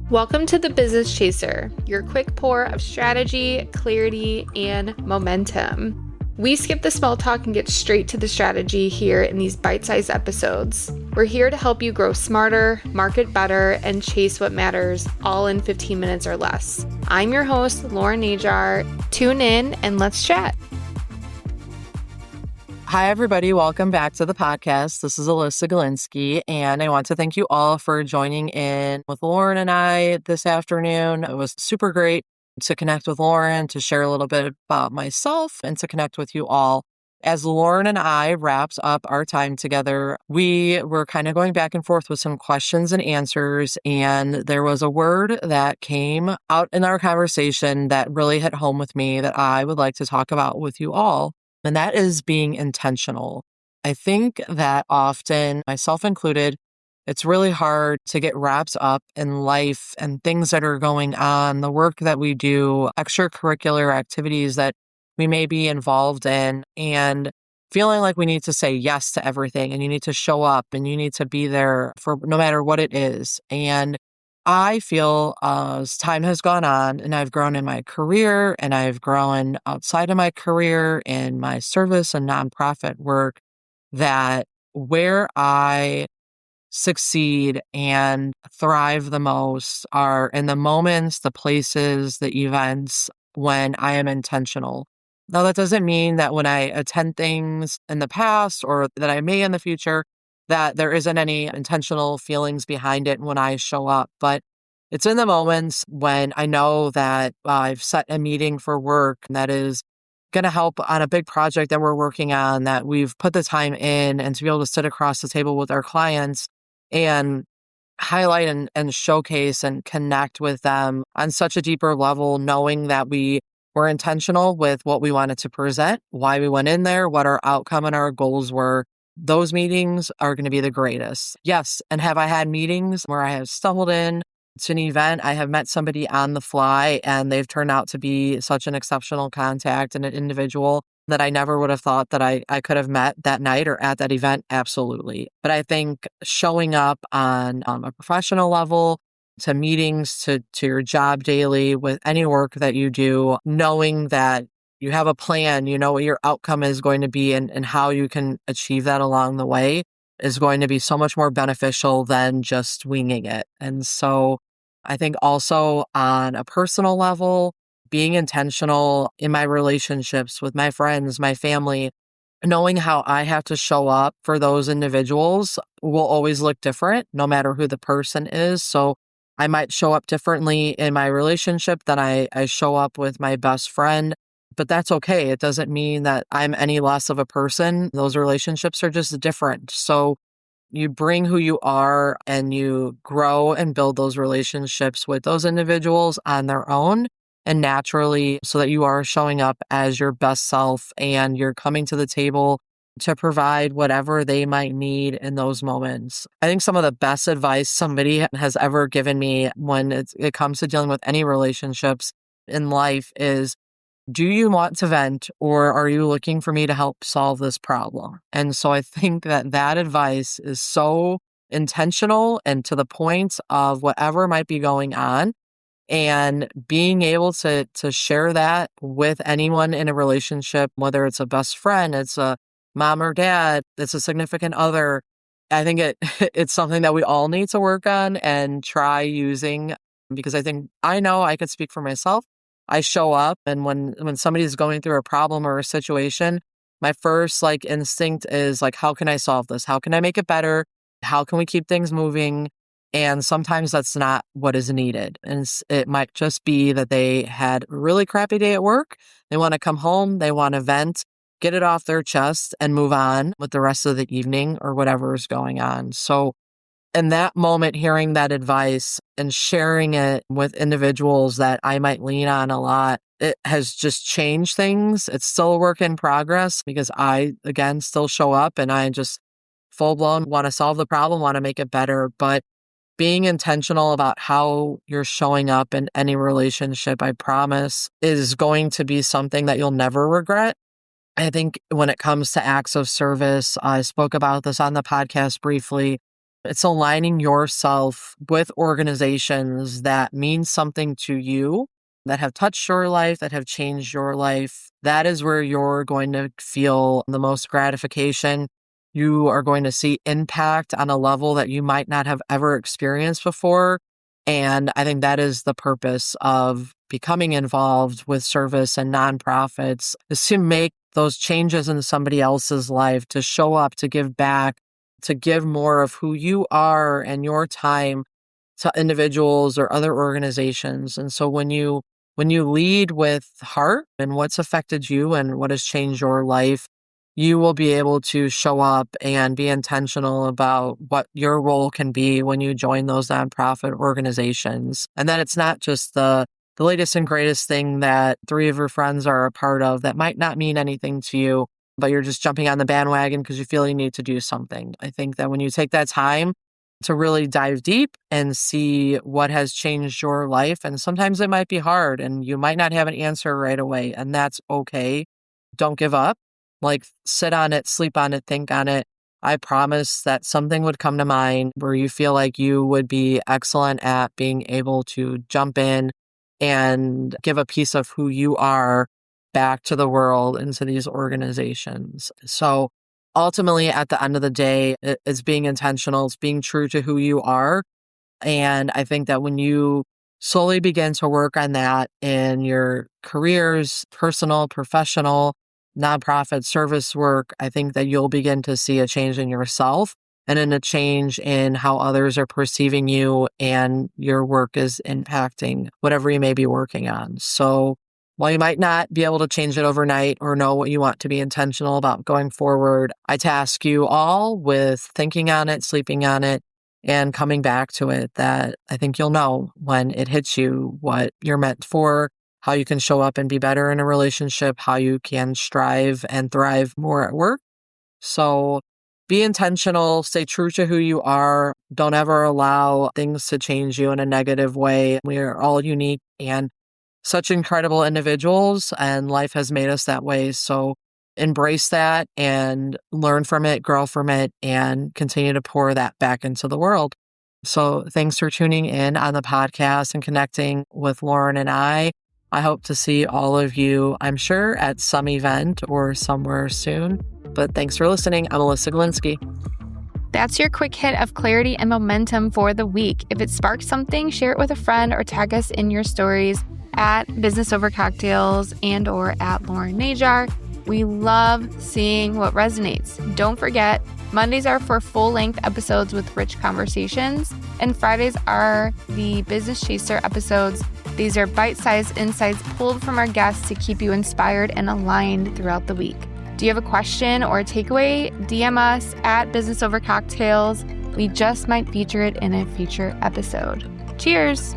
Welcome to the Business Chaser, your quick pour of strategy, clarity, and momentum. We skip the small talk and get straight to the strategy here in these bite-sized episodes. We're here to help you grow smarter, market better, and chase what matters, all in 15 minutes or less. I'm your host, Lauren Najar. Tune in and let's chat. Hi, everybody. Welcome back to the podcast. This is Alyssa Gawlinski, and I want to thank you all for joining in with Lauren and I this afternoon. It was super great to connect with Lauren, to share a little bit about myself, and to connect with you all. As Lauren and I wrapped up our time together, we were kind of going back and forth with some questions and answers, and there was a word that came out in our conversation that really hit home with me that I would like to talk about with you all. And that is being intentional. I think that often, myself included, it's really hard to get wrapped up in life and things that are going on, the work that we do, extracurricular activities that we may be involved in, and feeling like we need to say yes to everything, and you need to show up, and you need to be there for no matter what it is. And I feel as time has gone on and I've grown in my career and I've grown outside of my career in my service and nonprofit work, that where I succeed and thrive the most are in the moments, the places, the events when I am intentional. Now, that doesn't mean that when I attend things in the past or that I may in the future, that there isn't any intentional feelings behind it when I show up. But it's in the moments when I know that I've set a meeting for work that is going to help on a big project that we're working on, that we've put the time in, and to be able to sit across the table with our clients and highlight and showcase and connect with them on such a deeper level, knowing that we were intentional with what we wanted to present, why we went in there, what our outcome and our goals were. Those meetings are going to be the greatest. Yes. And have I had meetings where I have stumbled in to an event, I have met somebody on the fly and they've turned out to be such an exceptional contact and an individual that I never would have thought that I could have met that night or at that event? Absolutely. But I think showing up on a professional level, to meetings, to your job daily, with any work that you do, knowing that you have a plan, you know what your outcome is going to be, and how you can achieve that along the way is going to be so much more beneficial than just winging it. And so I think also on a personal level, being intentional in my relationships with my friends, my family, knowing how I have to show up for those individuals will always look different no matter who the person is. So I might show up differently in my relationship than I show up with my best friend. But that's okay. It doesn't mean that I'm any less of a person. Those relationships are just different. So you bring who you are and you grow and build those relationships with those individuals on their own and naturally, so that you are showing up as your best self and you're coming to the table to provide whatever they might need in those moments. I think some of the best advice somebody has ever given me when it comes to dealing with any relationships in life is, do you want to vent, or are you looking for me to help solve this problem? And so I think that advice is so intentional and to the point of whatever might be going on, and being able to share that with anyone in a relationship, whether it's a best friend, it's a mom or dad, it's a significant other. I think it's something that we all need to work on and try using, because I know I could speak for myself. I show up, and when somebody's going through a problem or a situation, my first instinct is how can I solve this? How can I make it better? How can we keep things moving? And sometimes that's not what is needed. And it might just be that they had a really crappy day at work. They want to come home, they want to vent, get it off their chest, and move on with the rest of the evening or whatever is going on. So in that moment, hearing that advice and sharing it with individuals that I might lean on a lot, it has just changed things. It's still a work in progress because I, again, still show up and I just full blown want to solve the problem, want to make it better. But being intentional about how you're showing up in any relationship, I promise, is going to be something that you'll never regret. I think when it comes to acts of service, I spoke about this on the podcast briefly. It's aligning yourself with organizations that mean something to you, that have touched your life, that have changed your life. That is where you're going to feel the most gratification. You are going to see impact on a level that you might not have ever experienced before. And I think that is the purpose of becoming involved with service and nonprofits, is to make those changes in somebody else's life, to show up, to give back, to give more of who you are and your time to individuals or other organizations. And so when you lead with heart and what's affected you and what has changed your life, you will be able to show up and be intentional about what your role can be when you join those nonprofit organizations. And then it's not just the latest and greatest thing that 3 of your friends are a part of that might not mean anything to you, but you're just jumping on the bandwagon because you feel you need to do something. I think that when you take that time to really dive deep and see what has changed your life, and sometimes it might be hard and you might not have an answer right away, and that's okay. Don't give up. Like, sit on it, sleep on it, think on it. I promise that something would come to mind where you feel like you would be excellent at being able to jump in and give a piece of who you are back to the world, into these organizations. So ultimately, at the end of the day, it's being intentional, it's being true to who you are. And I think that when you slowly begin to work on that in your careers, personal, professional, nonprofit service work, I think that you'll begin to see a change in yourself and in a change in how others are perceiving you and your work is impacting whatever you may be working on. So while you might not be able to change it overnight or know what you want to be intentional about going forward, I task you all with thinking on it, sleeping on it, and coming back to it, that I think you'll know when it hits you what you're meant for, how you can show up and be better in a relationship, how you can strive and thrive more at work. So be intentional, stay true to who you are. Don't ever allow things to change you in a negative way. We are all unique and such incredible individuals, and life has made us that way. So embrace that and learn from it, grow from it, and continue to pour that back into the world. So thanks for tuning in on the podcast and connecting with Lauren and I. I hope to see all of you, I'm sure, at some event or somewhere soon. But thanks for listening. I'm Alyssa Gawlinski. That's your quick hit of clarity and momentum for the week. If it sparked something, share it with a friend or tag us in your stories at Business Over Cocktails and or at Lauren Najar. We love seeing what resonates. Don't forget, Mondays are for full-length episodes with rich conversations, and Fridays are the Business Chaser episodes. These are bite-sized insights pulled from our guests to keep you inspired and aligned throughout the week. Do you have a question or a takeaway? DM us at Business Over Cocktails. We just might feature it in a future episode. Cheers!